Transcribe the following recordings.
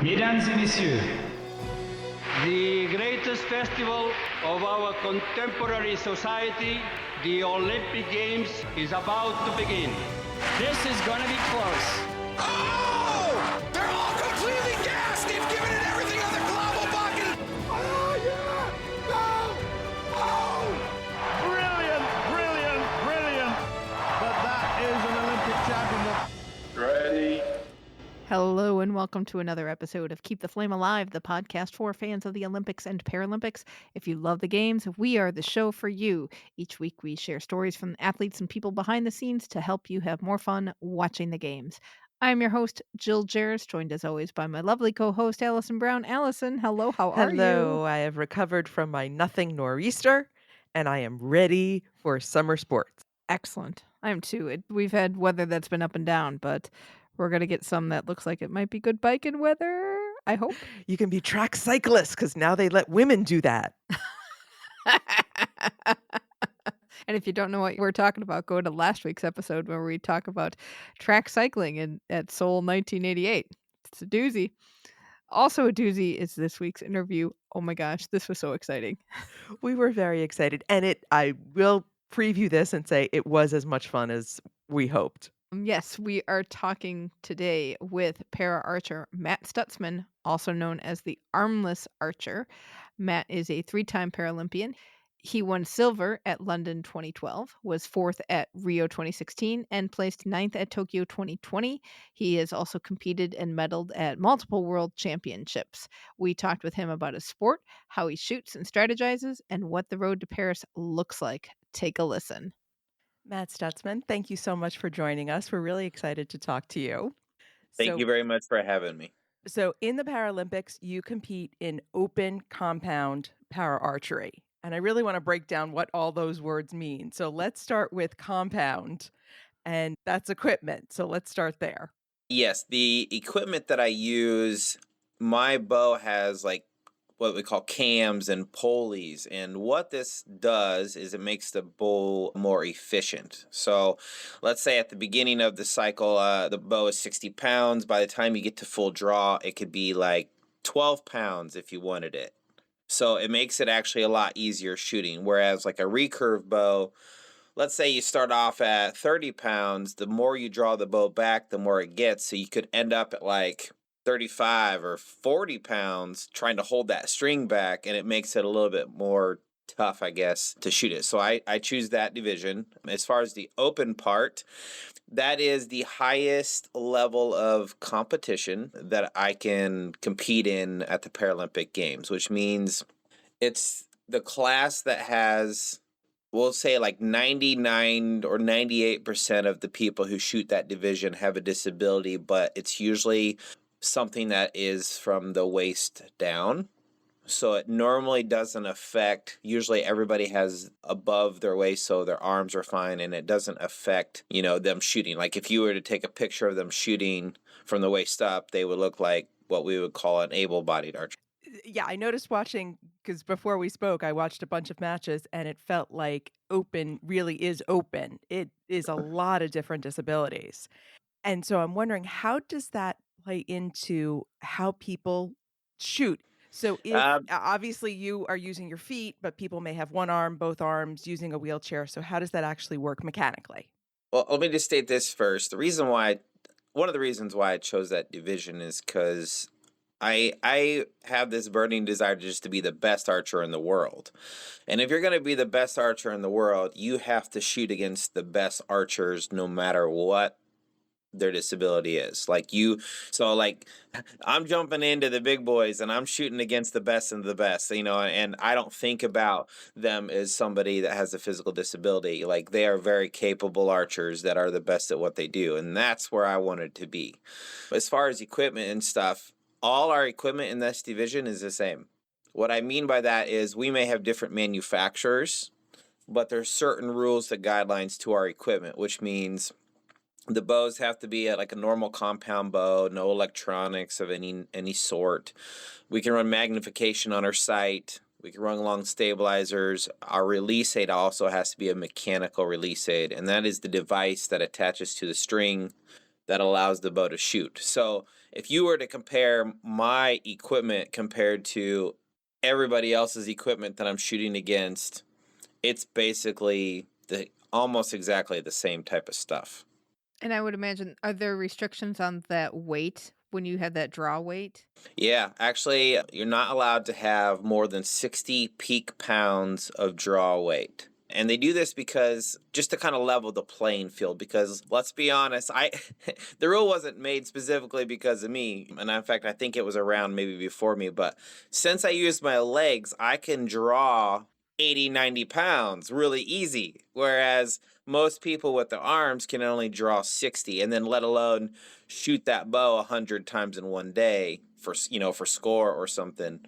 Mesdames et messieurs, The greatest festival of our contemporary society, the Olympic Games, is about to begin. this is gonna be close. Oh! They're all completely gassed! They've given it everything on the global bucket! Oh, yeah! No! Oh! Brilliant. But that is an Olympic championship. Ready? Hello and welcome to another episode of Keep the Flame Alive, the podcast for fans of the Olympics and Paralympics. If you love the games, we are the show for you. Each week we share stories from athletes and people behind the scenes to help you have more fun watching the games. I'm your host, Jill Jarris, joined as always by my lovely co-host, Alison Brown. Alison, hello, how are you? Hello, I have recovered from my nothing nor'easter, and I am ready for summer sports. Excellent. I am too. We've had weather that's been up and down, but we're going to get some that looks like it might be good biking weather, I hope. You can be track cyclists because now they let women do that. And if you don't know what we're talking about, go to last week's episode where we talk about track cycling at Seoul 1988. It's a doozy. Also a doozy is this week's interview. Oh my gosh, this was so exciting. We were very excited, and I will preview this and say it was as much fun as we hoped. Yes, we are talking today with para archer Matt Stutzman, also known as the Armless Archer. Matt is a 3-time Paralympian. He won silver at London 2012, was 4th at Rio 2016, and placed 9th at Tokyo 2020. He has also competed and medaled at multiple world championships. We talked with him about his sport, how he shoots and strategizes, and what the road to Paris looks like. Take a listen. Matt Stutzman, thank you so much for joining us. We're really excited to talk to you. Thank you very much for having me. So in the Paralympics, you compete in open compound para archery. And I really want to break down what all those words mean. So let's start with compound, and that's equipment. So let's start there. Yes, the equipment that I use, my bow has like what we call cams and pulleys. And what this does is it makes the bow more efficient. So let's say at the beginning of the cycle, the bow is 60 pounds. By the time you get to full draw, it could be like 12 pounds if you wanted it. So it makes it actually a lot easier shooting. Whereas like a recurve bow, let's say you start off at 30 pounds, the more you draw the bow back, the more it gets. So you could end up at like 35 or 40 pounds trying to hold that string back, and it makes it a little bit more tough, I guess, to shoot it. So I choose that division. As far as the open part, that is the highest level of competition that I can compete in at the Paralympic Games, which means it's the class that has, we'll say like 99 or 98% of the people who shoot that division have a disability, but it's usually something that is from the waist down. So it normally doesn't affect, usually everybody has above their waist, so their arms are fine, and it doesn't affect, them shooting. Like if you were to take a picture of them shooting from the waist up, they would look like what we would call an able-bodied archer. Yeah, I noticed watching, because before we spoke, I watched a bunch of matches, and it felt like open really is open. It is a lot of different disabilities. And so I'm wondering, how does that play into how people shoot? So if obviously you are using your feet, but people may have one arm, both arms, using a wheelchair. So how does that actually work mechanically? Well, let me just state this first. One of the reasons why I chose that division is because I have this burning desire just to be the best archer in the world. And if you're going to be the best archer in the world, you have to shoot against the best archers no matter what their disability is. I'm jumping into the big boys and I'm shooting against the best of the best, and I don't think about them as somebody that has a physical disability. Like, they are very capable archers that are the best at what they do, and that's where I wanted to be. As far as equipment and stuff, all our equipment in this division is the same. What I mean by that is we may have different manufacturers, but there's certain rules and guidelines to our equipment, which means the bows have to be at like a normal compound bow, no electronics of any sort. We can run magnification on our sight. We can run long stabilizers. Our release aid also has to be a mechanical release aid, and that is the device that attaches to the string that allows the bow to shoot. So if you were to compare my equipment compared to everybody else's equipment that I'm shooting against, it's basically almost exactly the same type of stuff. And I would imagine, are there restrictions on that weight when you have that draw weight? Yeah, actually, you're not allowed to have more than 60 peak pounds of draw weight. And they do this because just to kind of level the playing field, because let's be honest, the rule wasn't made specifically because of me. And in fact, I think it was around maybe before me. But since I use my legs, I can draw 80, 90 pounds really easy. Whereas most people with their arms can only draw 60, and then let alone shoot that bow 100 times in one day for score or something.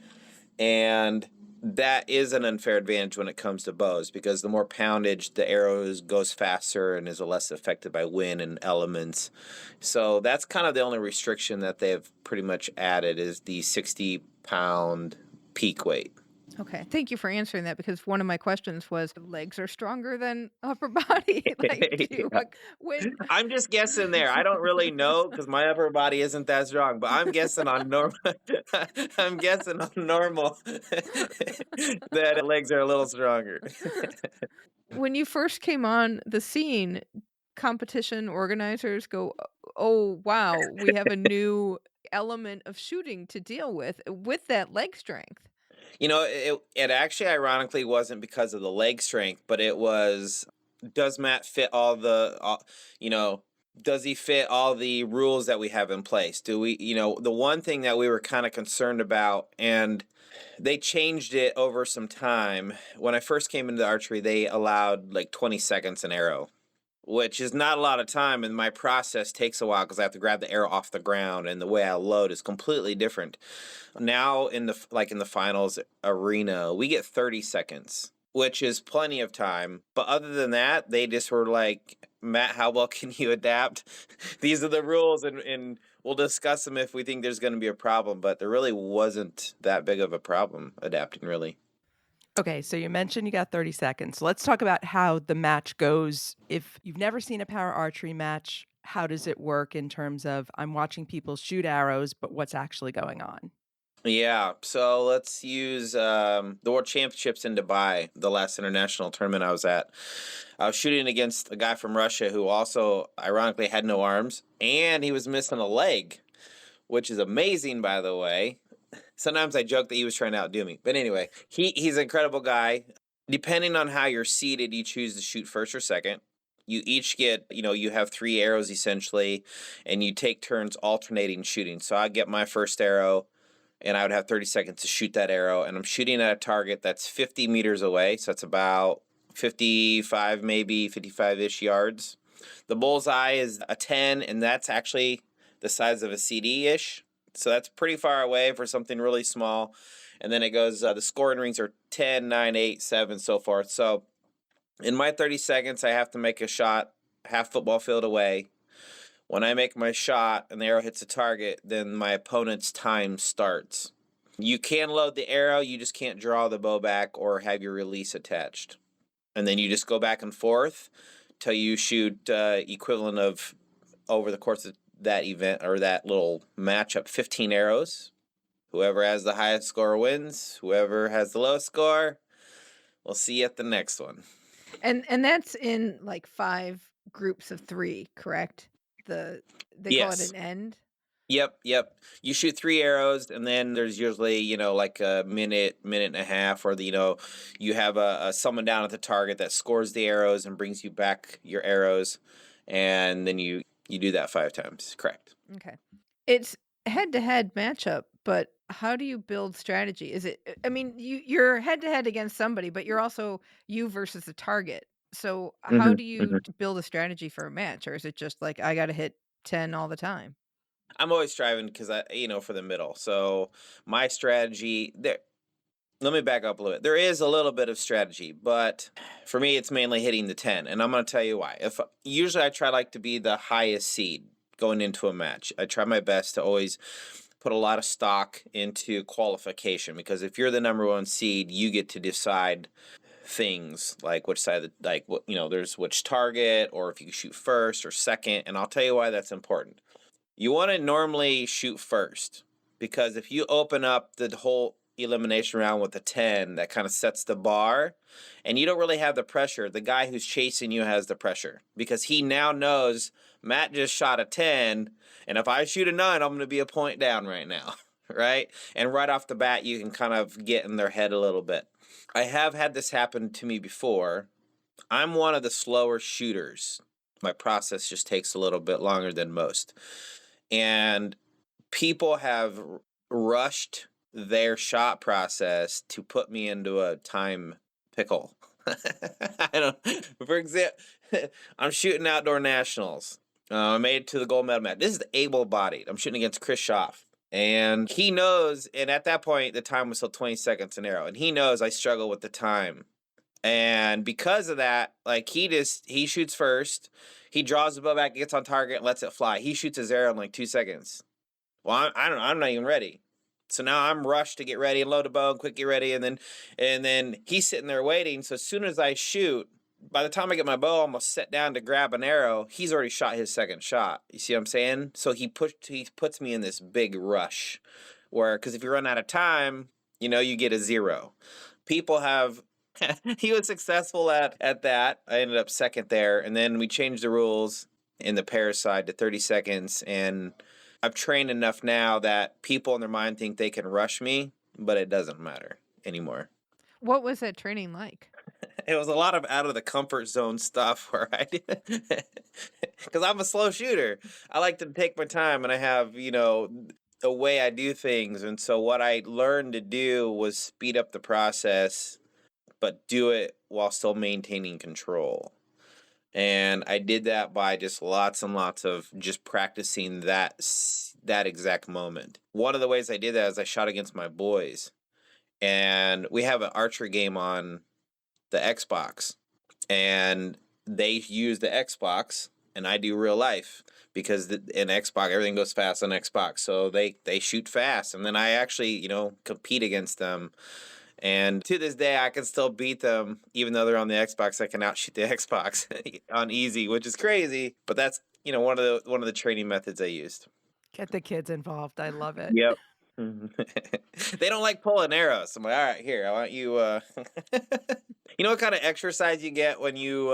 And that is an unfair advantage when it comes to bows, because the more poundage, the arrow goes faster and is less affected by wind and elements. So that's kind of the only restriction that they've pretty much added, is the 60-pound peak weight. Okay, thank you for answering that, because one of my questions was, legs are stronger than upper body. Yeah. I'm just guessing there. I don't really know because my upper body isn't that strong, but I'm guessing on normal. I'm guessing on normal that legs are a little stronger. When you first came on the scene, competition organizers go, "Oh wow, we have a new element of shooting to deal with that leg strength." It actually ironically wasn't because of the leg strength, but it was, does Matt fit does he fit all the rules that we have in place? Do we, the one thing that we were kind of concerned about, and they changed it over some time. When I first came into the archery, they allowed like 20 seconds an arrow, which is not a lot of time, and my process takes a while because I have to grab the arrow off the ground, and the way I load is completely different. Now in the finals arena, we get 30 seconds, which is plenty of time. But other than that, they just were like, "Matt, how well can you adapt? These are the rules, and we'll discuss them if we think there's going to be a problem." But there really wasn't that big of a problem adapting, really. Okay, so you mentioned you got 30 seconds. Let's talk about how the match goes. If you've never seen a para archery match, how does it work in terms of, I'm watching people shoot arrows, but what's actually going on? Yeah, so let's use the World Championships in Dubai, the last international tournament I was at. I was shooting against a guy from Russia who also, ironically, had no arms, and he was missing a leg, which is amazing, by the way. Sometimes I joke that he was trying to outdo me. But anyway, he's an incredible guy. Depending on how you're seated, you choose to shoot first or second. You each get, you have 3 arrows essentially, and you take turns alternating shooting. So I get my first arrow, and I would have 30 seconds to shoot that arrow. And I'm shooting at a target that's 50 meters away. So it's about 55, maybe 55-ish yards. The bullseye is a 10, and that's actually the size of a CD-ish. So that's pretty far away for something really small. And then it goes, the scoring rings are 10, 9, 8, 7, so forth. So in my 30 seconds, I have to make a shot half football field away. When I make my shot and the arrow hits the target, then my opponent's time starts. You can load the arrow, you just can't draw the bow back or have your release attached. And then you just go back and forth till you shoot equivalent of, over the course of that event or that little matchup, 15 arrows. Whoever has the highest score wins. Whoever has the lowest score, we'll see you at the next one. And that's in like 5 groups of 3, correct? They call it an end. Yep. You shoot 3 arrows, and then there's usually, like a minute and a half, or you have someone down at the target that scores the arrows and brings you back your arrows, and then you do that 5 times. Correct. Okay. It's head-to-head matchup, but how do you build strategy? Is it, you're head-to-head against somebody, but you're also you versus the target. So how do you build a strategy for a match? Or is it just like, I got to hit 10 all the time? I'm always striving because for the middle. So my strategy there. Let me back up a little bit. There is a little bit of strategy, but for me, it's mainly hitting the 10, and I'm going to tell you why. Usually I try to be the highest seed going into a match. I try my best to always put a lot of stock into qualification, because if you're the number 1 seed, you get to decide things, like which side of the, like what, there's which target, or if you shoot first or second, and I'll tell you why that's important. You want to normally shoot first, because if you open up the whole elimination round with a 10, that kind of sets the bar, and you don't really have the pressure. The guy who's chasing you has the pressure, because he now knows Matt just shot a 10, and if I shoot a 9, I'm going to be a point down right now, right? And right off the bat, you can kind of get in their head a little bit. I have had this happen to me before. I'm one of the slower shooters. My process just takes a little bit longer than most. And people have rushed their shot process to put me into a time pickle. For example, I'm shooting outdoor nationals. I made it to the gold medal match. This is able-bodied. I'm shooting against Chris Schaff. And he knows, and at that point, the time was still 20 seconds an arrow. And he knows I struggle with the time. And because of that, like, he shoots first. He draws the bow back, gets on target, and lets it fly. He shoots his arrow in like 2 seconds. Well, I'm not even ready. So now I'm rushed to get ready and load a bow and quick get ready. And then he's sitting there waiting. So as soon as I shoot, by the time I get my bow almost set down to grab an arrow, he's already shot his second shot. You see what I'm saying? So he puts me in this big rush where, because if you run out of time, you get a 0. People have, he was successful at that. I ended up second there. And then we changed the rules in the pair side to 30 seconds. And I've trained enough now that people in their mind think they can rush me, but it doesn't matter anymore. What was that training like? It was a lot of out of the comfort zone stuff where I did, because I'm a slow shooter. I like to take my time, and I have, a way I do things. And so what I learned to do was speed up the process, but do it while still maintaining control. And I did that by just lots and lots of just practicing that exact moment. One of the ways I did that is I shot against my boys. And we have an archery game on the Xbox, and they use the Xbox, and I do real life, because in Xbox everything goes fast on Xbox, so they shoot fast, and then I actually compete against them, and to this day I can still beat them even though they're on the Xbox. I can outshoot the Xbox on easy, which is crazy, but that's one of the training methods I used. Get the kids involved. I love it. Yep. They don't like pulling arrows. I'm like, all right, here, I want you, you know what kind of exercise you get when you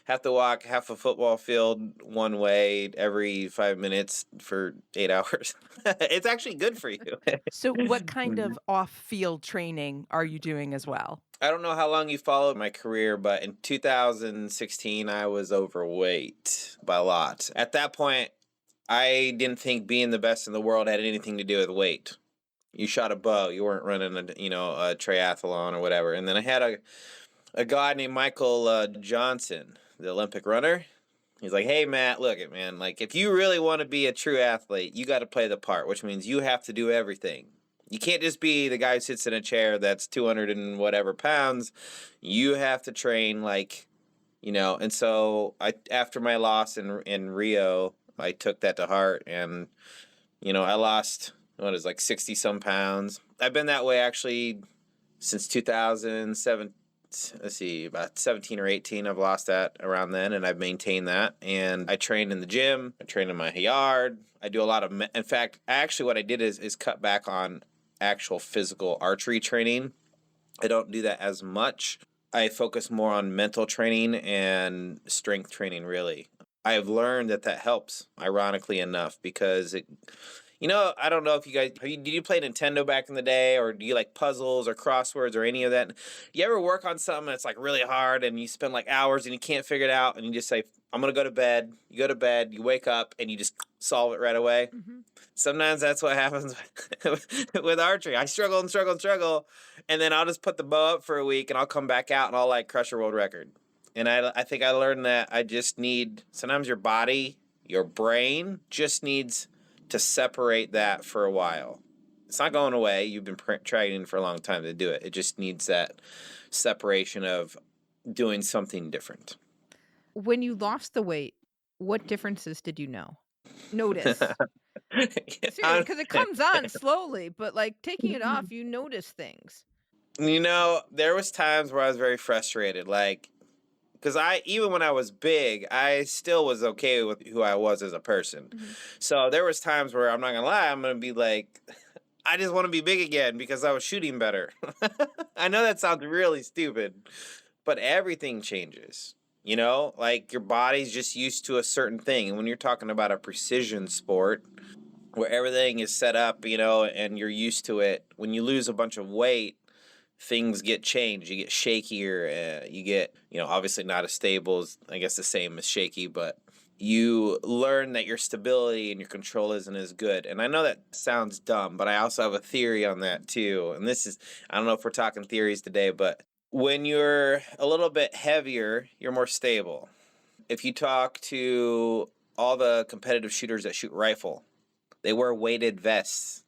have to walk half a football field one way every 5 minutes for 8 hours? It's actually good for you. So what kind of off-field training are you doing as well? I don't know how long you followed my career, but in 2016, I was overweight by a lot. At that point, I didn't think being the best in the world had anything to do with weight. You shot a bow, you weren't running a triathlon or whatever. And then I had a guy named Michael Johnson, the Olympic runner. He's like, hey, Matt, look it, man. Like, if you really want to be a true athlete, you got to play the part, which means you have to do everything. You can't just be the guy who sits in a chair that's 200 and whatever pounds. You have to train and so after my loss in Rio, I took that to heart, and I lost 60 some pounds. I've been that way actually since 2007. Let's see, about 17 or 18. I've lost that around then, and I've maintained that. And I train in the gym. I train in my yard. I do a lot of. In fact, actually, what I did is cut back on actual physical archery training. I don't do that as much. I focus more on mental training and strength training. Really, I've learned that helps. Ironically enough, because it. I don't know if you guys, did you play Nintendo back in the day, or do you like puzzles or crosswords or any of that? You ever work on something that's like really hard and you spend like hours and you can't figure it out, and you just say, I'm going to go to bed. You go to bed, you wake up, and you just solve it right away? Mm-hmm. Sometimes that's what happens with archery. I struggle, and then I'll just put the bow up for a week, and I'll come back out and I'll crush a world record. And I think I learned that I just need, sometimes your body, your brain just needs to separate that for a while. It's not going away. You've been training for a long time to do it. It just needs that separation of doing something different. When you lost the weight, what differences did you notice? Seriously, because it comes on slowly, but taking it off, you notice things. There was times where I was very frustrated, like, because even when I was big, I still was okay with who I was as a person. So there was times where, I'm not gonna lie, I'm gonna be like, I just want to be big again because I was shooting better. I know that sounds really stupid, but everything changes. Like your body's just used to a certain thing. And when you're talking about a precision sport where everything is set up, and you're used to it, when you lose a bunch of weight, things get changed. You get shakier. You get, obviously not as stable as, I guess, the same as shaky, but you learn that your stability and your control isn't as good. And I know that sounds dumb, but I also have a theory on that too. And I don't know if we're talking theories today, but when you're a little bit heavier, you're more stable. If you talk to all the competitive shooters that shoot rifle, they wear weighted vests.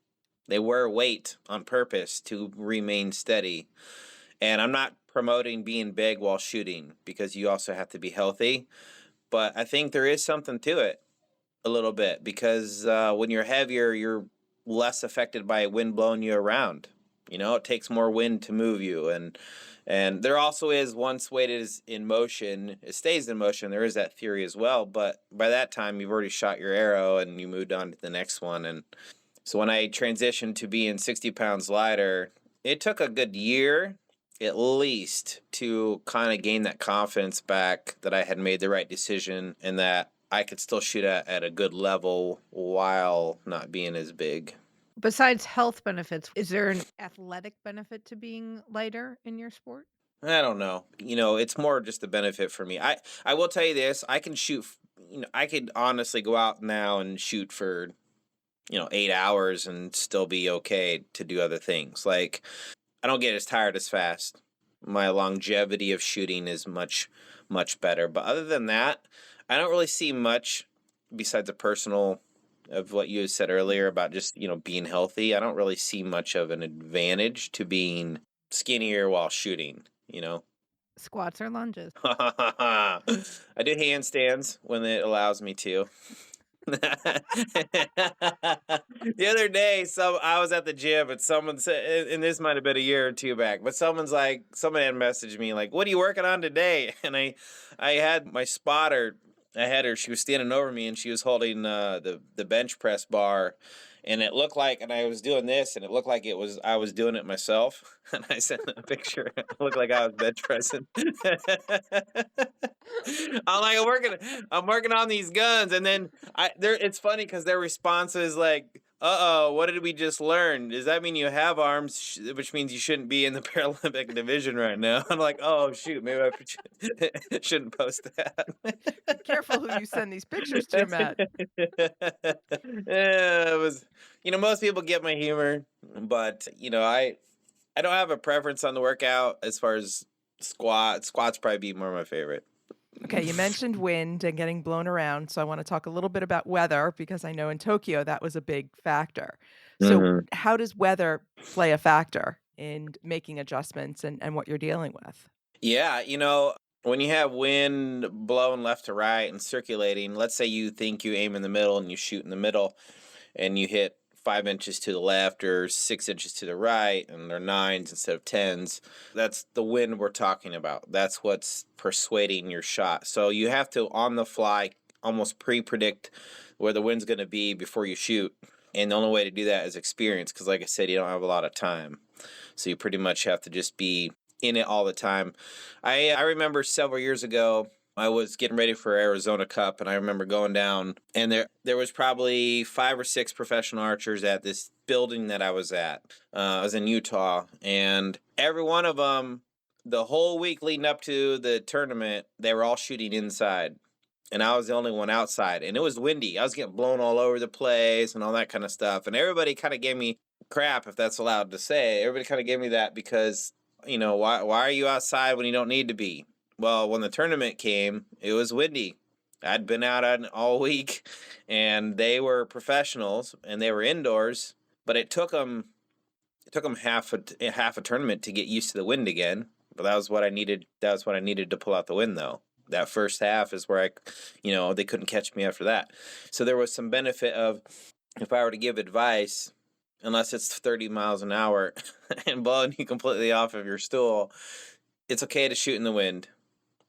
They wear weight on purpose to remain steady. And I'm not promoting being big while shooting because you also have to be healthy. But I think there is something to it a little bit because when you're heavier, you're less affected by wind blowing you around. It takes more wind to move you. And there also is, once weight is in motion, it stays in motion. There is that theory as well. But by that time, you've already shot your arrow and you moved on to the next one. And so when I transitioned to being 60 pounds lighter, it took a good year at least to kind of gain that confidence back that I had made the right decision and that I could still shoot at a good level while not being as big. Besides health benefits, is there an athletic benefit to being lighter in your sport? I don't know. It's more just a benefit for me. I will tell you this. I can shoot, I could honestly go out now and shoot for, 8 hours and still be okay to do other things. Like, I don't get as tired as fast. My longevity of shooting is much, much better. But other than that, I don't really see much besides the personal of what you said earlier about just, being healthy. I don't really see much of an advantage to being skinnier while shooting, Squats or lunges? I do handstands when it allows me to. The other day, I was at the gym and someone said, and this might have been a year or two back, but someone had messaged me like, "What are you working on today?" And I had my spotter. I had her. She was standing over me and she was holding the bench press bar, and it looked like, and I was doing this, and it looked like I was doing it myself. And I sent a picture. It looked like I was bench pressing. I'm working on these guns, and then it's funny because their response is like, "Uh-oh, what did we just learn? Does that mean you have arms, which means you shouldn't be in the Paralympic division right now?" I'm like, "Oh shoot, maybe I shouldn't post that." Be careful who you send these pictures to, Matt. Yeah, it was, most people get my humor, but I don't have a preference on the workout as far as squats. Squats probably be more my favorite. Okay, you mentioned wind and getting blown around, so I want to talk a little bit about weather because I know in Tokyo that was a big factor. So how does weather play a factor in making adjustments and what you're dealing with? Yeah, when you have wind blowing left to right and circulating, let's say you think you aim in the middle and you shoot in the middle and you hit 5 inches to the left or 6 inches to the right, and they're 9s instead of 10s. That's the wind we're talking about. That's what's persuading your shot. So you have to, on the fly, almost pre-predict where the wind's going to be before you shoot. And the only way to do that is experience, because like I said, you don't have a lot of time. So you pretty much have to just be in it all the time. I remember several years ago, I was getting ready for Arizona Cup, and I remember going down, and there was probably 5 or 6 professional archers at this building that I was at. I was in Utah, and every one of them, the whole week leading up to the tournament, they were all shooting inside, and I was the only one outside, and it was windy. I was getting blown all over the place and all that kind of stuff, and everybody kind of gave me crap, if that's allowed to say. Everybody kind of gave me that because, why are you outside when you don't need to be? Well, when the tournament came, it was windy. I'd been out all week, and they were professionals, and they were indoors. But it took them half a tournament to get used to the wind again. But that was what I needed. That was what I needed to pull out the wind, though. That first half is where they couldn't catch me after that. So there was some benefit of, if I were to give advice, unless it's 30 miles an hour and blowing you completely off of your stool, it's okay to shoot in the wind.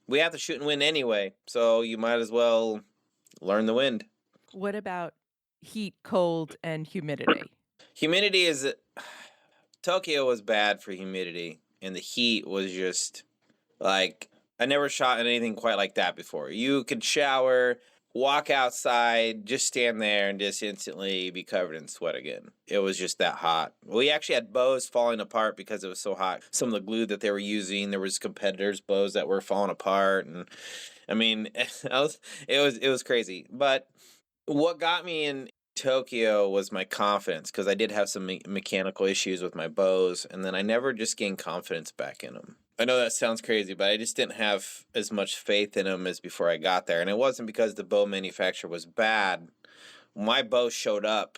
We have to shoot in wind anyway, so you might as well learn the wind. What about heat, cold, and humidity? Humidity is... Tokyo was bad for humidity, and the heat was just, like, I never shot in anything quite like that before. You could shower, walk outside, just stand there, and just instantly be covered in sweat again. It was just that hot. We actually had bows falling apart because it was so hot. Some of the glue that they were using, there was competitors' bows that were falling apart, and I mean, it was crazy. But what got me in Tokyo was my confidence, because I did have some mechanical issues with my bows, and then I never just gained confidence back in them. I know that sounds crazy, but I just didn't have as much faith in them as before I got there. And it wasn't because the bow manufacturer was bad. My bow showed up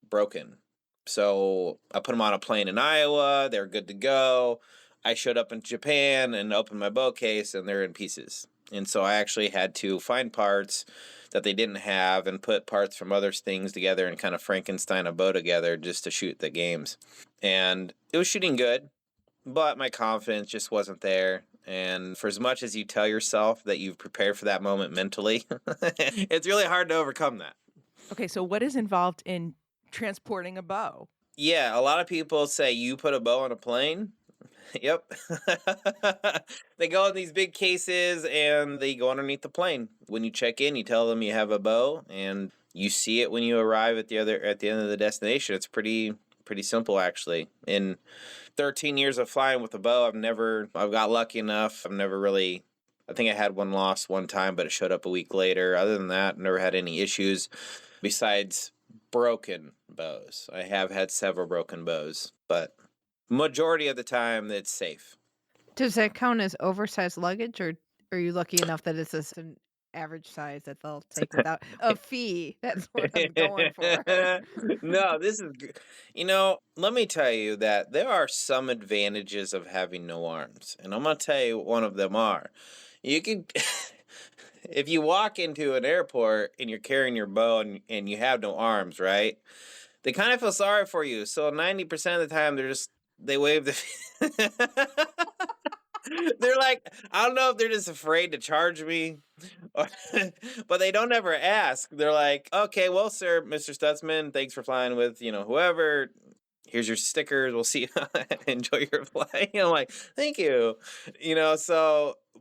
broken. So I put them on a plane in Iowa. They're good to go. I showed up in Japan and opened my bow case, and they're in pieces. And so I actually had to find parts that they didn't have and put parts from other things together and kind of Frankenstein a bow together just to shoot the games. And it was shooting good, but my confidence just wasn't there. And for as much as you tell yourself that you've prepared for that moment mentally, it's really hard to overcome that. Okay, so what is involved in transporting a bow? Yeah, a lot of people say you put a bow on a plane. Yep. They go in these big cases and they go underneath the plane. When you check in, you tell them you have a bow, and you see it when you arrive at the end of the destination. It's pretty simple, actually. In 13 years of flying with a bow, I've got lucky enough. I think I had one lost one time, but it showed up a week later. Other than that, never had any issues besides broken bows. I have had several broken bows, but majority of the time it's safe. Does that count as oversized luggage, or are you lucky enough that it's just an average size that they'll take without a fee? That's what I'm going for. No, let me tell you that there are some advantages of having no arms. And I'm going to tell you what one of them are. You can, if you walk into an airport and you're carrying your bow and you have no arms, right? They kind of feel sorry for you. So 90% of the time they wave the... They're like, I don't know if they're just afraid to charge me, but they don't ever ask. They're like, okay, well, sir, Mr. Stutzman, thanks for flying with, whoever. Here's your stickers. We'll see you. Enjoy your flight. I'm like, thank you.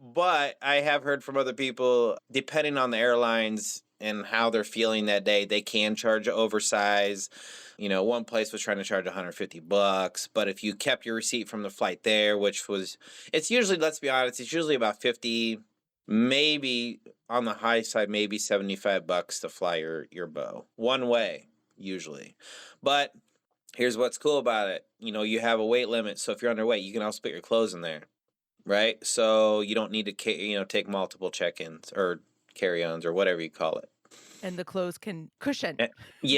But I have heard from other people, depending on the airlines and how they're feeling that day, they can charge oversized. One place was trying to charge $150, but if you kept your receipt from the flight there, it's usually, let's be honest, it's usually about 50, maybe on the high side, maybe $75 to fly your bow one way, usually. But here's what's cool about it. You have a weight limit. So if you're underweight, you can also put your clothes in there, right? So you don't need to, take multiple check-ins or carry-ons or whatever you call it. And the clothes can cushion,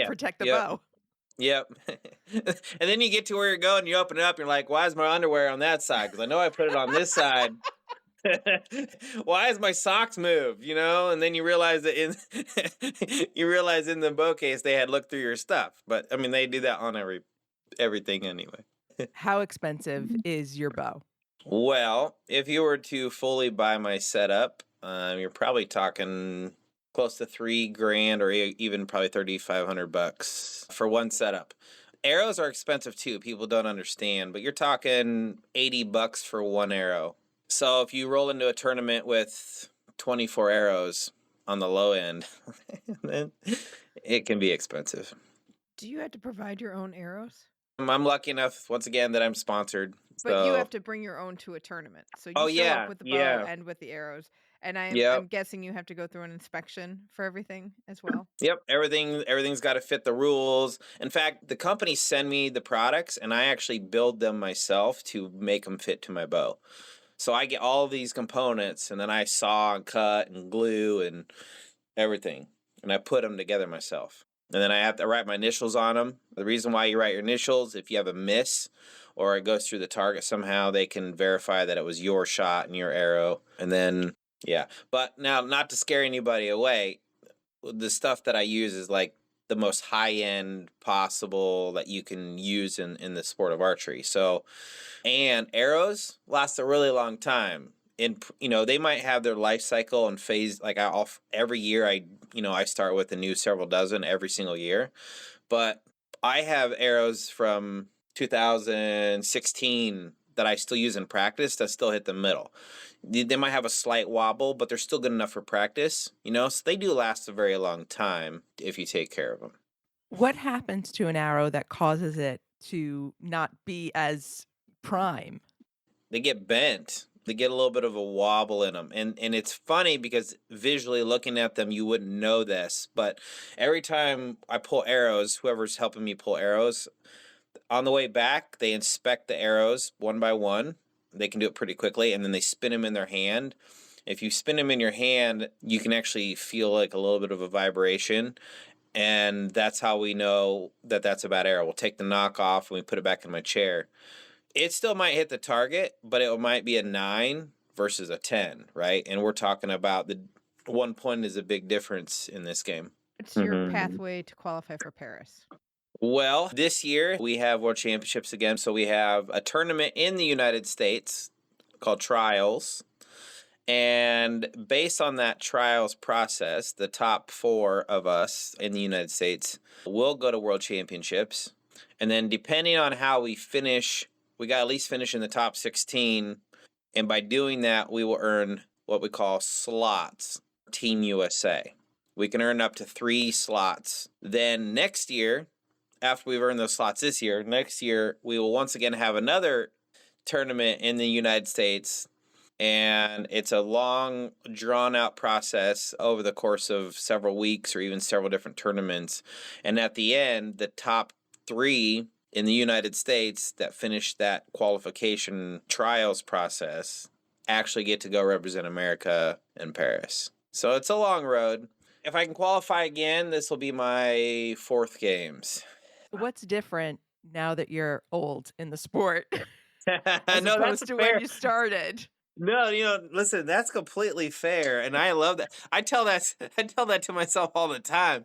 protect the Yep. bow. Yep. And then you get to where you're going, you open it up, you're like, why is my underwear on that side? Because I know I put it on this side. Why is my socks moved? And then you realize that in the bow case they had looked through your stuff. But I mean, they do that on everything anyway. How expensive is your bow? Well, if you were to fully buy my setup, you're probably talking close to $3,000 or even probably $3,500 for one setup. Arrows are expensive too. People don't understand, but you're talking $80 for one arrow. So if you roll into a tournament with 24 arrows on the low end, then it can be expensive. Do you have to provide your own arrows? I'm lucky enough, once again, that I'm sponsored. But you have to bring your own to a tournament. So you show up with the bow and with the arrows. And I'm guessing you have to go through an inspection for everything as well. Yep, everything's got to fit the rules. In fact, the company send me the products, and I actually build them myself to make them fit to my bow. So I get all of these components, and then I saw and cut and glue and everything, and I put them together myself. And then I have to write my initials on them. The reason why you write your initials, if you have a miss or it goes through the target somehow, they can verify that it was your shot and your arrow. And then, yeah. But now, not to scare anybody away, the stuff that I use is like the most high end possible that you can use in the sport of archery. So, and arrows last a really long time. And they might have their life cycle and phase. Like every year, I start with a new several dozen every single year. But I have arrows from 2016 that I still use in practice that still hit the middle. They might have a slight wobble, but they're still good enough for practice, so they do last a very long time if you take care of them. What happens to an arrow that causes it to not be as prime? They get bent. They get a little bit of a wobble in them. And it's funny because visually looking at them, you wouldn't know this. But every time I pull arrows, whoever's helping me pull arrows, on the way back, they inspect the arrows one by one. They can do it pretty quickly, and then they spin them in their hand. If you spin them in your hand, you can actually feel like a little bit of a vibration, and that's how we know that that's a bad arrow. We'll take the knock off and we put it back in my chair. It still might hit the target, but it might be a 9 versus a 10, right? And we're talking about the 1 point is a big difference in this game. What's your pathway to qualify for Paris? Well, this year we have World Championships again. So we have a tournament in the United States called Trials. And based on that Trials process, the top 4 of us in the United States will go to World Championships. And then depending on how we finish, we got to at least finish in the top 16. And by doing that, we will earn what we call slots, Team USA. We can earn up to 3 slots. Then next year, after we've earned those slots this year, next year we will once again have another tournament in the United States. And it's a long, drawn-out process over the course of several weeks or even several different tournaments. And at the end, the top 3 in the United States that finish that qualification trials process actually get to go represent America in Paris. So it's a long road. If I can qualify again, this will be my 4th games. What's different now that you're old in the sport as No, opposed that's to fair. when you started? No, listen, that's completely fair, and I love that. I tell that to myself all the time.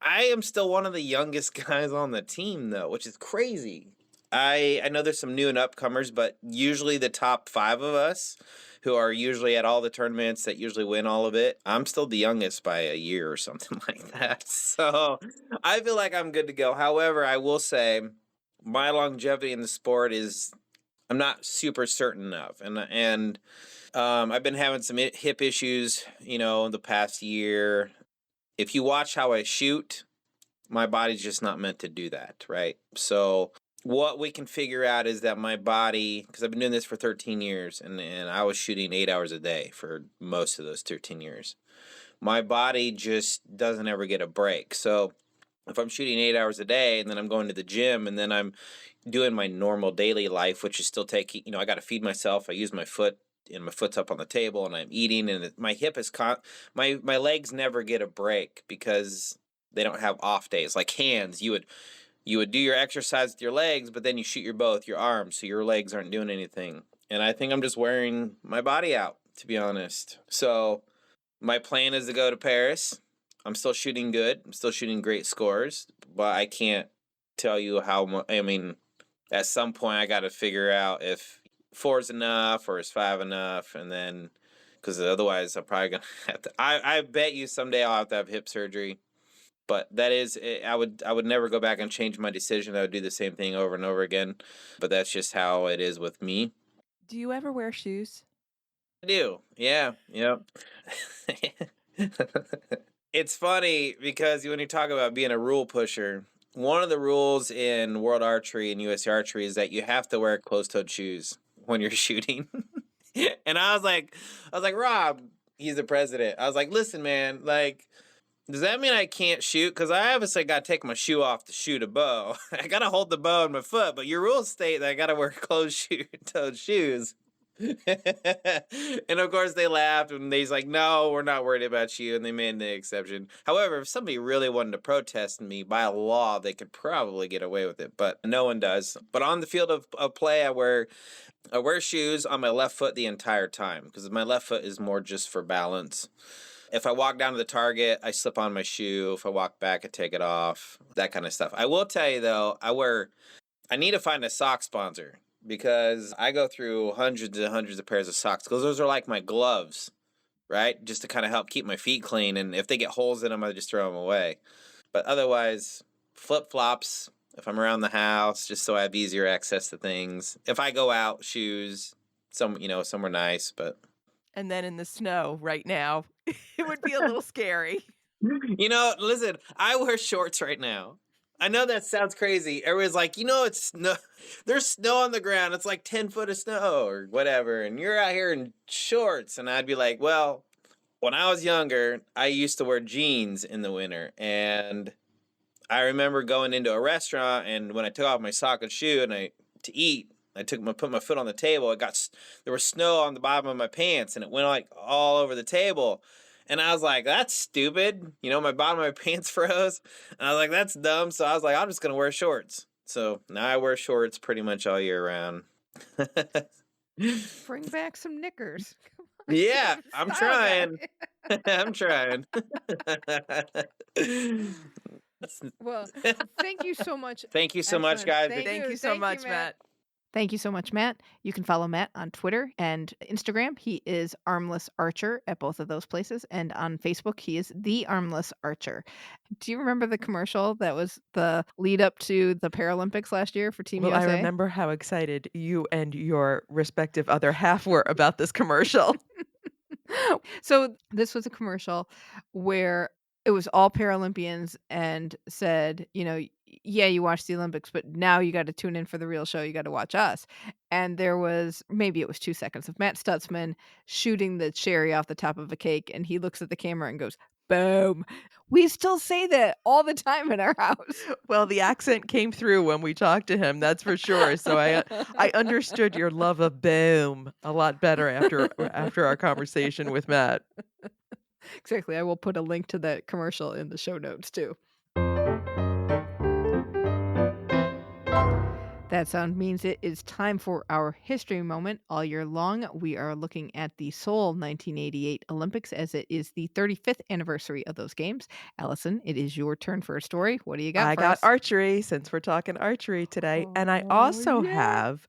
I am still one of the youngest guys on the team, though, which is crazy. I know there's some new and upcomers, but usually the top 5 of us, who are usually at all the tournaments that usually win all of it, I'm still the youngest by a year or something like that. So I feel like I'm good to go. However, I will say my longevity in the sport is I'm not super certain of. And I've been having some hip issues, in the past year. If you watch how I shoot, my body's just not meant to do that, right? So what we can figure out is that my body, because I've been doing this for 13 years, and I was shooting 8 hours a day for most of those 13 years. My body just doesn't ever get a break. So if I'm shooting 8 hours a day, and then I'm going to the gym, and then I'm doing my normal daily life, which is still taking, I got to feed myself. I use my foot, and my foot's up on the table, and I'm eating, and my hip is, my legs never get a break because they don't have off days. Like hands, you would do your exercise with your legs, but then you shoot your arms, so your legs aren't doing anything. And I think I'm just wearing my body out, to be honest. So my plan is to go to Paris. I'm still shooting good. I'm still shooting great scores, but I can't tell you how much. I mean, at some point I got to figure out if 4 is enough or is 5 enough, and then because otherwise I'm probably gonna have to. I bet you someday I'll have to have hip surgery. But that is, I would never go back and change my decision. I would do the same thing over and over again. But that's just how it is with me. Do you ever wear shoes? I do. Yeah. Yep. It's funny because when you talk about being a rule pusher, one of the rules in World Archery and USA Archery is that you have to wear closed-toed shoes when you're shooting. And I was like, Rob, he's the president. I was like, listen, man, like, does that mean I can't shoot? Because I obviously got to take my shoe off to shoot a bow. I got to hold the bow in my foot, but your rules state that I got to wear closed-toed shoes. And of course they laughed, and they's like, no, we're not worried about you, and they made the exception. However, if somebody really wanted to protest me by law, they could probably get away with it, but no one does. But on the field of play, I wear shoes on my left foot the entire time, because my left foot is more just for balance. If I walk down to the Target, I slip on my shoe. If I walk back, I take it off. That kind of stuff. I will tell you though, I need to find a sock sponsor because I go through hundreds and hundreds of pairs of socks because those are like my gloves, right? Just to kind of help keep my feet clean. And if they get holes in them, I just throw them away. But otherwise, flip-flops if I'm around the house, just so I have easier access to things. If I go out, shoes, somewhere nice, but... And then in the snow right now, it would be a little scary. Listen, I wear shorts right now. I know that sounds crazy. Everyone's like, it's snow. There's snow on the ground. It's like 10 foot of snow or whatever. And you're out here in shorts. And I'd be like, well, when I was younger, I used to wear jeans in the winter. And I remember going into a restaurant, and when I took off my sock and shoe to eat, I put my foot on the table. There was snow on the bottom of my pants, and it went like all over the table. And I was like, that's stupid. My bottom of my pants froze. And I was like, that's dumb. So I was like, I'm just going to wear shorts. So now I wear shorts pretty much all year round. Bring back some knickers. Yeah, I'm trying. I'm trying. Well, thank you so much. Thank you so much, guys. Thank you so much, Matt. Thank you so much, Matt. You can follow Matt on Twitter and Instagram. He is Armless Archer at both of those places. And on Facebook, he is The Armless Archer. Do you remember the commercial that was the lead up to the Paralympics last year for Team USA? I remember how excited you and your respective other half were about this commercial. So this was a commercial where it was all Paralympians and said, yeah, you watch the Olympics, but now you got to tune in for the real show. You got to watch us. And there was, maybe it was 2 seconds of Matt Stutzman shooting the cherry off the top of a cake. And he looks at the camera and goes, boom. We still say that all the time in our house. Well, the accent came through when we talked to him, that's for sure. So I understood your love of boom a lot better after our conversation with Matt. Exactly. I will put a link to that commercial in the show notes too. That sound means it is time for our history moment. All year long, we are looking at the Seoul 1988 Olympics as it is the 35th anniversary of those games. Alison, it is your turn for a story. What do you got I for got us? archery, since we're talking archery today. And I also have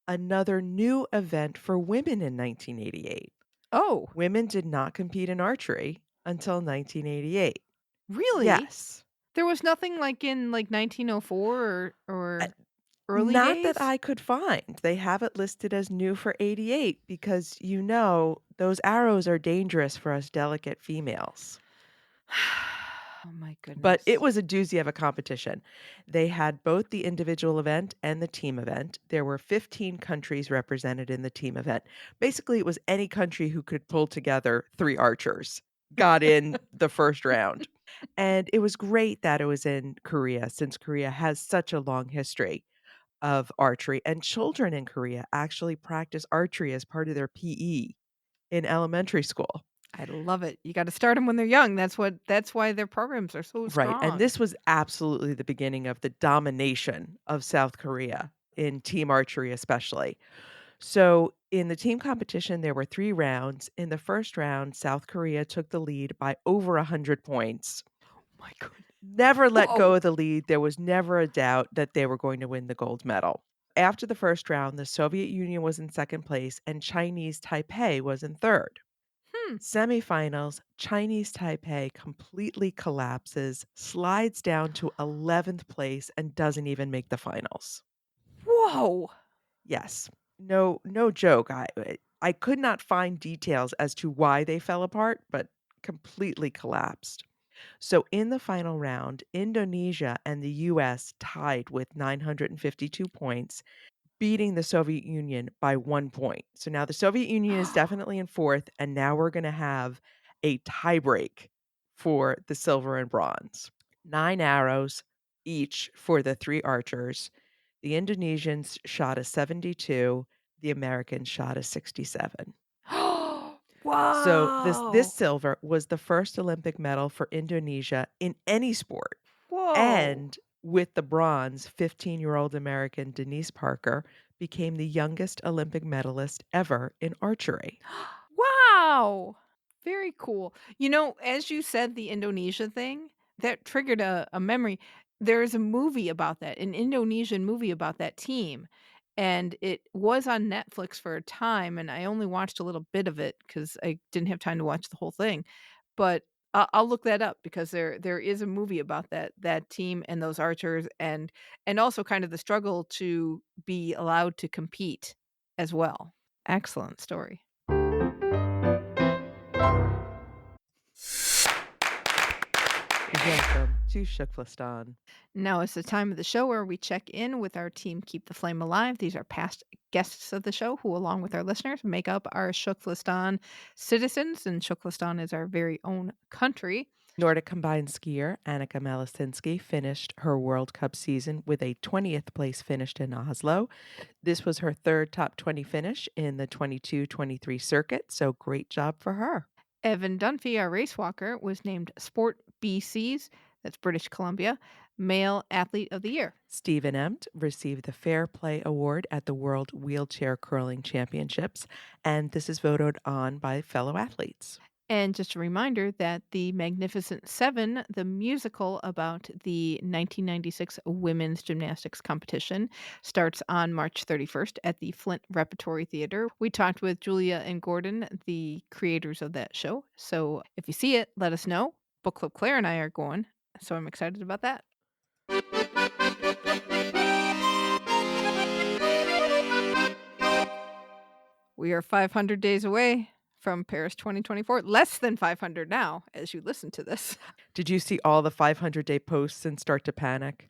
another new event for women in 1988. Oh. Women did not compete in archery until 1988. Really? Yes. There was nothing like in 1904 or early Not days? that I could find. They have it listed as new for 88 because those arrows are dangerous for us delicate females. Oh my goodness. But it was a doozy of a competition. They had both the individual event and the team event. There were 15 countries represented in the team event. Basically, it was any country who could pull together 3 archers got in the first round. And it was great that it was in Korea, since Korea has such a long history of archery. And children in Korea actually practice archery as part of their PE in elementary school. I love it. You got to start them when they're young. That's why their programs are so strong. Right. And this was absolutely the beginning of the domination of South Korea in team archery, especially. So in the team competition, there were 3 rounds. In the first round, South Korea took the lead by over 100 points. Oh my goodness. Never let go of the lead. There was never a doubt that they were going to win the gold medal. After the first round, the Soviet Union was in second place and Chinese Taipei was in third. Semifinals, Chinese Taipei completely collapses, slides down to 11th place, and doesn't even make the finals. Whoa. Yes. No joke. I could not find details as to why they fell apart, but completely collapsed. So in the final round, Indonesia and the US tied with 952 points, beating the Soviet Union by 1 point. So now the Soviet Union is definitely in fourth, and now we're going to have a tiebreak for the silver and bronze. 9 arrows each for the 3 archers. The Indonesians shot a 72, the Americans shot a 67. Wow. So this silver was the first Olympic medal for Indonesia in any sport. Whoa. And with the bronze, 15-year-old American Denise Parker became the youngest Olympic medalist ever in archery. Wow. Very cool. You know, as you said, the Indonesia thing, that triggered a memory. There's a movie about that, an Indonesian movie about that team. And it was on Netflix for a time, and I only watched a little bit of it because I didn't have time to watch the whole thing. But I'll look that up because there is a movie about that team and those archers, and also kind of the struggle to be allowed to compete as well. Excellent story. Welcome to TKFLASTAN. Now it's the time of the show where we check in with our team Keep the Flame Alive. These are past guests of the show who, along with our listeners, make up our TKFLASTAN citizens, and TKFLASTAN is our very own country. Nordic combined skier Annika Malacinski finished her World Cup season with a 20th place finish in Oslo. This was her third top 20 finish in the 22-23 circuit, so great job for her. Evan Dunfee, our race walker, was named Sport BC's, that's British Columbia, Male Athlete of the Year. Steve Emt received the Fair Play Award at the World Wheelchair Curling Championships, and this is voted on by fellow athletes. And just a reminder that the Magnificent Seven, the musical about the 1996 women's gymnastics competition, starts on March 31st at the Flint Repertory Theatre. We talked with Julia and Gordon, the creators of that show. So if you see it, let us know. Book Club Claire and I are going, so I'm excited about that. We are 500 days away from Paris 2024. Less than 500 now, as you listen to this. Did you see all the 500-day posts and start to panic?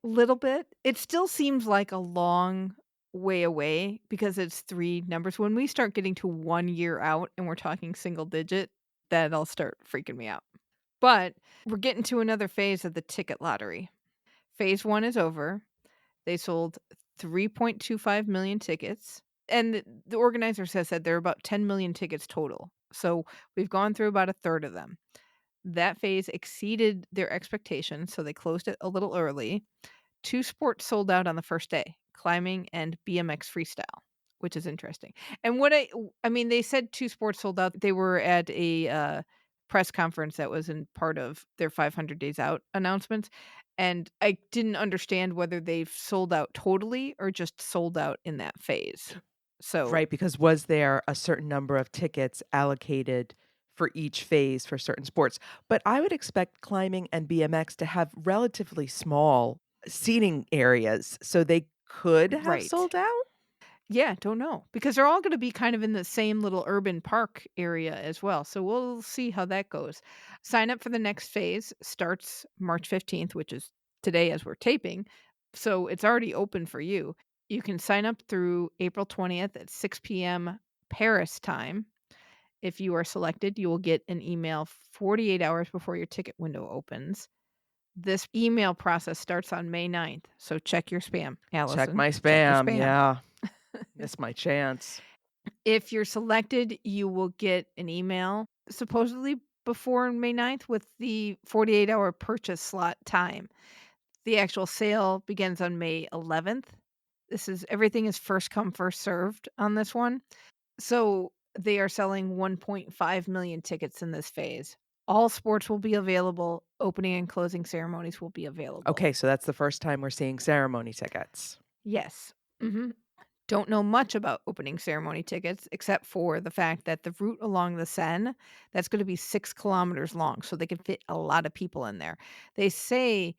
Little bit. It still seems like a long way away because it's 3 numbers. When we start getting to 1 year out and we're talking single digit, that'll start freaking me out. But we're getting to another phase of the ticket lottery. Phase 1 is over. They sold 3.25 million tickets. And the organizers have said there are about 10 million tickets total. So we've gone through about a third of them. That phase exceeded their expectations, so they closed it a little early. 2 sports sold out on the first day, climbing and BMX freestyle, which is interesting. And what I mean, they said 2 sports sold out. They were at a press conference that was in part of their 500 Days Out announcements. And I didn't understand whether they've sold out totally or just sold out in that phase. So Right, because was there a certain number of tickets allocated for each phase for certain sports? But I would expect climbing and BMX to have relatively small seating areas, so they could have Right. sold out? Yeah, don't know. Because they're all gonna be kind of in the same little urban park area as well. So we'll see how that goes. Sign up for the next phase starts March 15th, which is today as we're taping. So it's already open for you. You can sign up through April 20th at 6 p.m. Paris time. If you are selected, you will get an email 48 hours before your ticket window opens. This email process starts on May 9th. So check your spam, Alison. Check my Check your spam, yeah. Missed my chance. If you're selected, you will get an email supposedly before May 9th with the 48-hour purchase slot time. The actual sale begins on May 11th. Everything is first come, first served on this one. So they are selling 1.5 million tickets in this phase. All sports will be available. Opening and closing ceremonies will be available. Okay, so that's the first time we're seeing ceremony tickets. Yes. Don't know much about opening ceremony tickets except for the fact that the route along the Seine, that's going to be 6 kilometers long, so they can fit a lot of people in there. They say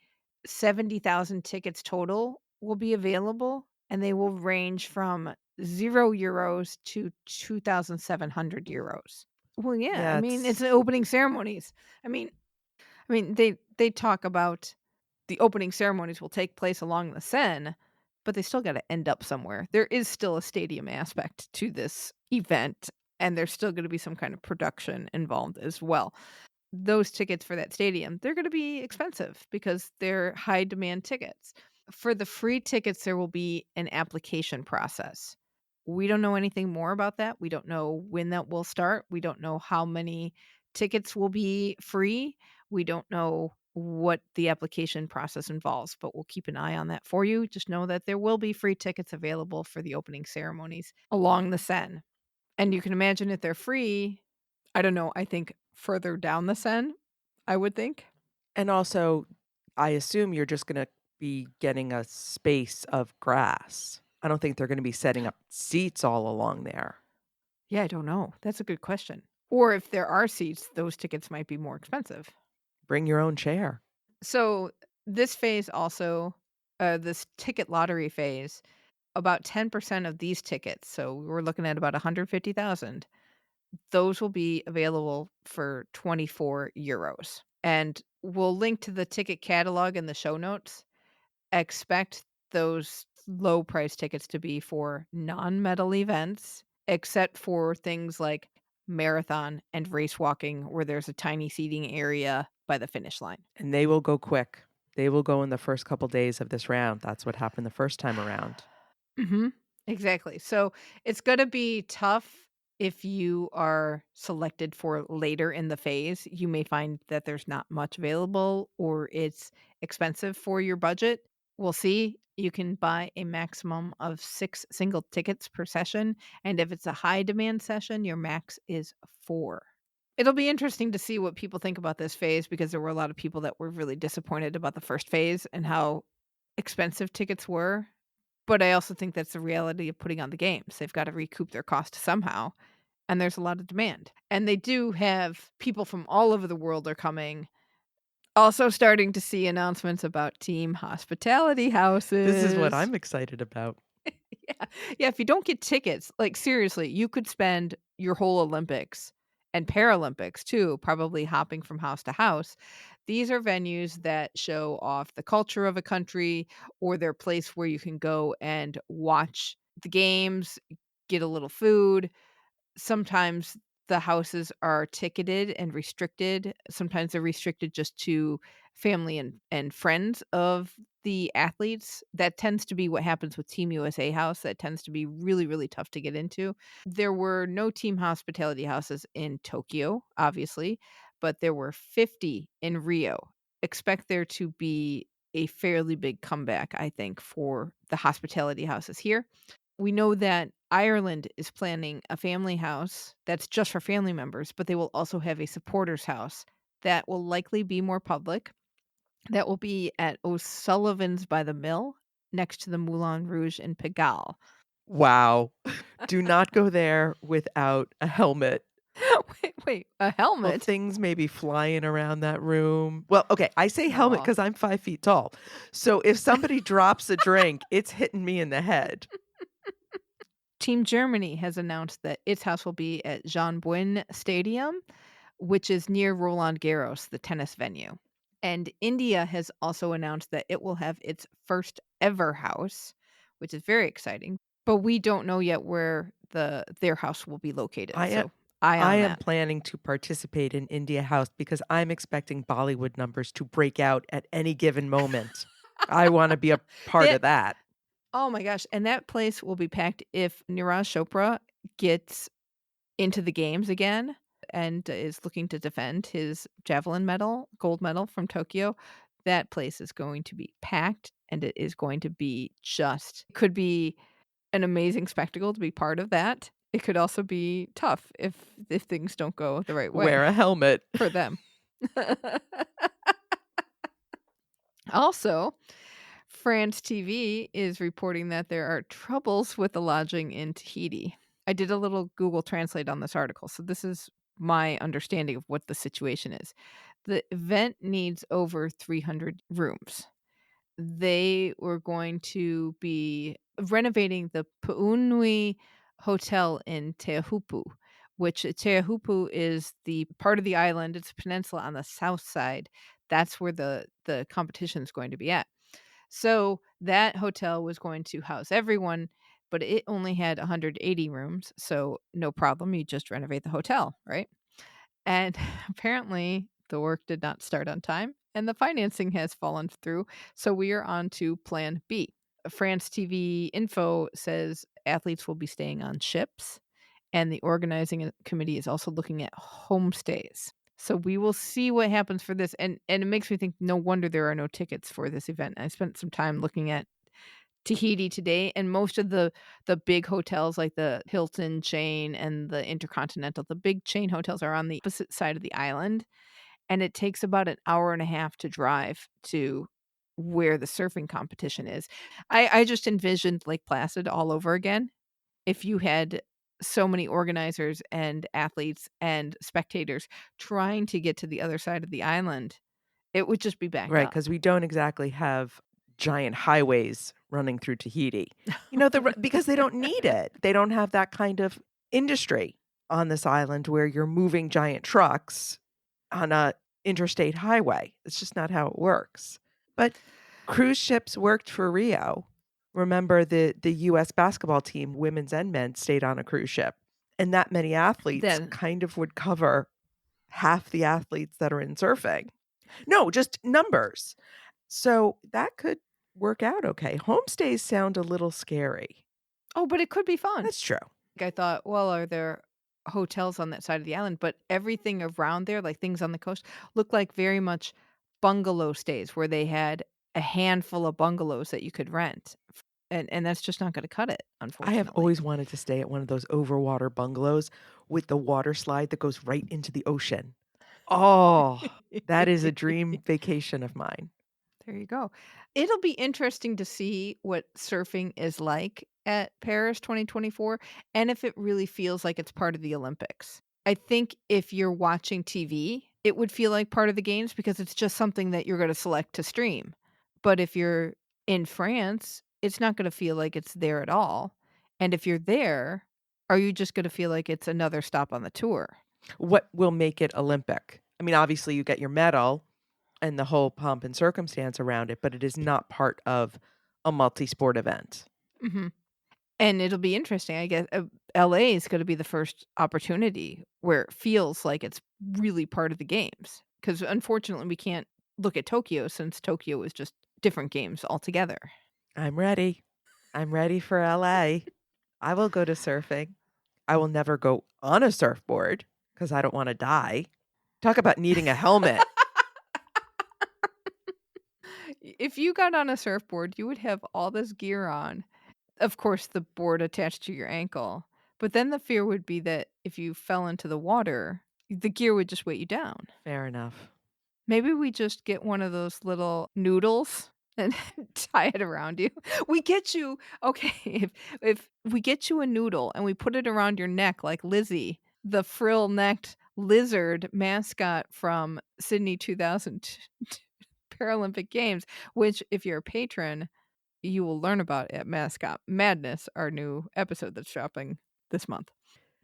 70,000 tickets total will be available, and they will range from €0 to 2,700 euros. Well, yeah, I mean, it's opening ceremonies. I mean, they talk about the opening ceremonies will take place along the Seine, but they still got to end up somewhere. There is still a stadium aspect to this event, and there's still going to be some kind of production involved as well. Those tickets for that stadium, they're going to be expensive because they're high demand tickets. For the free tickets, there will be an application process. We don't know anything more about that. We don't know when that will start. We don't know how many tickets will be free. We don't know what the application process involves, but we'll keep an eye on that for you. Just know that there will be free tickets available for the opening ceremonies along the Seine. And you can imagine if they're free, I don't know. I think further down the Seine, I would think. And also, I assume you're just going to be getting a space of grass. I don't think they're going to be setting up seats all along there. Yeah, I don't know. That's a good question. Or if there are seats, those tickets might be more expensive. Bring your own chair. So this phase also, this ticket lottery phase, about 10% of these tickets, so we're looking at about 150,000, those will be available for 24 euros. And we'll link to the ticket catalog in the show notes. Expect those low price tickets to be for non-medal events, except for things like marathon and race walking, where there's a tiny seating area by the finish line. And they will go quick. They will go in the first couple days of this round. That's what happened the first time around. Mm-hmm. Exactly. So it's going to be tough if you are selected for later in the phase. You may find that there's not much available or it's expensive for your budget. We'll see. You can buy a maximum of 6 single tickets per session. And if it's a high demand session, your max is 4. It'll be interesting to see what people think about this phase because there were a lot of people that were really disappointed about the first phase and how expensive tickets were. But I also think that's the reality of putting on the games. They've got to recoup their cost somehow, and there's a lot of demand. And they do have people from all over the world are coming. Also starting to see announcements about team hospitality houses. This is what I'm excited about. Yeah. Yeah, if you don't get tickets, like seriously, you could spend your whole Olympics and Paralympics too, probably hopping from house to house. These are venues that show off the culture of a country or they're a place where you can go and watch the games, get a little food. Sometimes the houses are ticketed and restricted. Sometimes they're restricted just to family and friends of the athletes. That tends to be what happens with Team USA House. That tends to be really, really tough to get into. There were no team hospitality houses in Tokyo, obviously, but there were 50 in Rio. Expect there to be a fairly big comeback, I think, for the hospitality houses here. We know that Ireland is planning a family house that's just for family members, but they will also have a supporters house that will likely be more public. That will be at O'Sullivan's by the Mill next to the Moulin Rouge in Pigalle. Wow. Do not go there without a helmet. Wait, a Well, helmet? things may be flying around that room. Well, okay, I say helmet Aw. because I'm 5 feet tall. So if somebody drops a drink, it's hitting me in the head. Team Germany has announced that its house will be at Jean Bouin Stadium, which is near Roland Garros, the tennis venue. And India has also announced that it will have its first ever house, which is very exciting. But we don't know yet where their house will be located. I am- So eye on I am that. planning to participate in India House because I'm expecting Bollywood numbers to break out at any given moment. I want to be a part of that. Oh my gosh. And that place will be packed if Neeraj Chopra gets into the games again and is looking to defend his javelin medal, gold medal from Tokyo. That place is going to be packed and it is going to be could be an amazing spectacle to be part of that. It could also be tough if things don't go the right way Wear a helmet. for them. Also, France TV is reporting that there are troubles with the lodging in Tahiti. I did a little Google Translate on this article, so this is my understanding of what the situation is. The event needs over 300 rooms. They were going to be renovating the Pu'unui Hotel in Teahupu, which Teahupu is the part of the island. It's a peninsula on the south side. That's where the competition is going to be at. So that hotel was going to house everyone, but it only had 180 rooms. So no problem. You just renovate the hotel, right? And apparently the work did not start on time and the financing has fallen through. So we are on to plan B. France TV Info says athletes will be staying on ships and the organizing committee is also looking at homestays. So we will see what happens for this. And it makes me think no wonder there are no tickets for this event. I spent some time looking at Tahiti today, and most of the big hotels like the Hilton chain and the Intercontinental, the big chain hotels are on the opposite side of the island, and it takes about an hour and a half to drive to where the surfing competition is. I just envisioned Lake Placid all over again if you had so many organizers and athletes and spectators trying to get to the other side of the island. It would just be backed Right, up. because we don't exactly have giant highways running through Tahiti. Because they don't need it. They don't have that kind of industry on this island where you're moving giant trucks on a interstate highway. It's just not how it works. But cruise ships worked for Rio. Remember the US basketball team, women's and men's, stayed on a cruise ship. And that many athletes Then kind of would cover half the athletes that are in surfing. No, just numbers. So that could work out okay. Homestays sound a little scary. oh, but it could be fun. That's true. I thought, well, are there hotels on that side of the island? But everything around there, like things on the coast, looked like very much bungalow stays where they had a handful of bungalows that you could rent. And that's just not going to cut it, I unfortunately. have always wanted to stay at one of those overwater bungalows with the water slide that goes right into the ocean. Oh, that is a dream vacation of mine. There you go. It'll be interesting to see what surfing is like at Paris 2024 and if it really feels like it's part of the Olympics. I think if you're watching TV, it would feel like part of the games because it's just something that you're going to select to stream. But if you're in France, it's not going to feel like it's there at all. And if you're there, are you just going to feel like it's another stop on the tour? What will make it Olympic? I mean, obviously you get your medal and the whole pomp and circumstance around it, but it is not part of a multi-sport event. Mhm. And it'll be interesting, I guess. LA is going to be the first opportunity where it feels like it's really part of the games. Because unfortunately, we can't look at Tokyo since Tokyo is just different games altogether. I'm ready. I'm ready for LA. I will go to surfing. I will never go on a surfboard because I don't want to die. Talk about needing a helmet. If you got on a surfboard, you would have all this gear on. Of course, the board attached to your ankle. But then the fear would be that if you fell into the water, the gear would just weight you down. Fair enough. Maybe we just get one of those little noodles and tie it around you. We get you okay, if we get you a noodle and we put it around your neck like Lizzie, the frill-necked lizard mascot from Sydney 2000 Paralympic Games, which if you're a patron, you will learn about at Mascot Madness, our new episode that's dropping this month.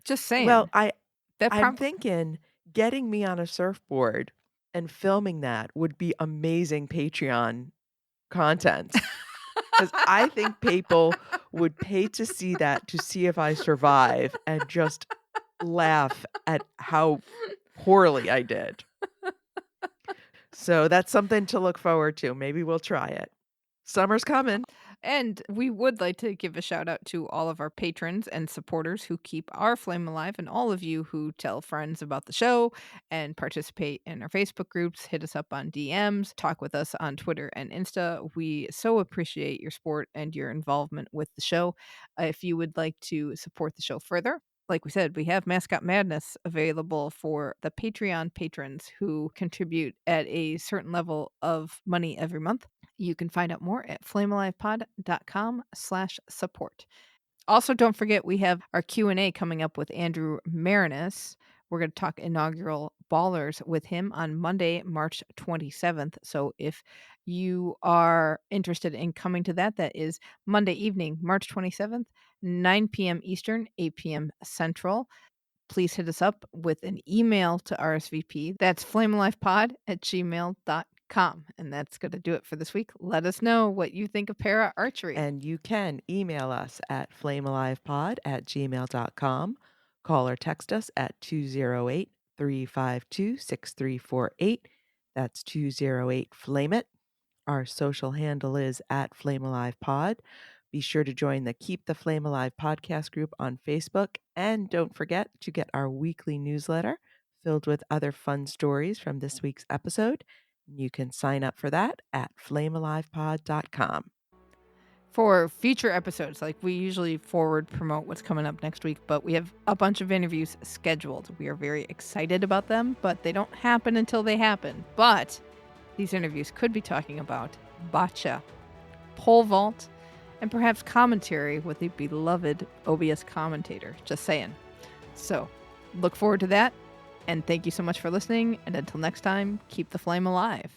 Just saying. Well, that I'm thinking getting me on a surfboard and filming that would be amazing Patreon content. Because I think people would pay to see that to see if I survive and just laugh at how poorly I did. So that's something to look forward to. Maybe we'll try it. Summer's coming. And we would like to give a shout out to all of our patrons and supporters who keep our flame alive, and all of you who tell friends about the show and participate in our Facebook groups, hit us up on DMs, talk with us on Twitter and Insta. We so appreciate your support and your involvement with the show. If you would like to support the show further, like we said, we have Mascot Madness available for the Patreon patrons who contribute at a certain level of money every month. You can find out more at flamealivepod.com/support. Also, don't forget we have our Q&A coming up with Andrew Marinus. We're going to talk inaugural Ballers with him on Monday, March 27th. So if you are interested in coming to that, that is Monday evening, March 27th, 9 p.m. Eastern, 8 p.m. Central. Please hit us up with an email to RSVP. That's flamealivepod@gmail.com. And that's going to do it for this week. Let us know what you think of para archery. And you can email us at flamealivepod@gmail.com. Call or text us at 208-352-6348. That's 208-FLAME-IT. Our social handle is at flamealivepod. Be sure to join the Keep the Flame Alive podcast group on Facebook. And don't forget to get our weekly newsletter filled with other fun stories from this week's episode. You can sign up for that at flamealivepod.com. For future episodes, like we usually forward promote what's coming up next week, but we have a bunch of interviews scheduled. We are very excited about them, but they don't happen until they happen. But these interviews could be talking about bocce, pole vault, and perhaps commentary with a beloved OBS commentator. Just saying. So look forward to that. And thank you so much for listening. And until next time, keep the flame alive.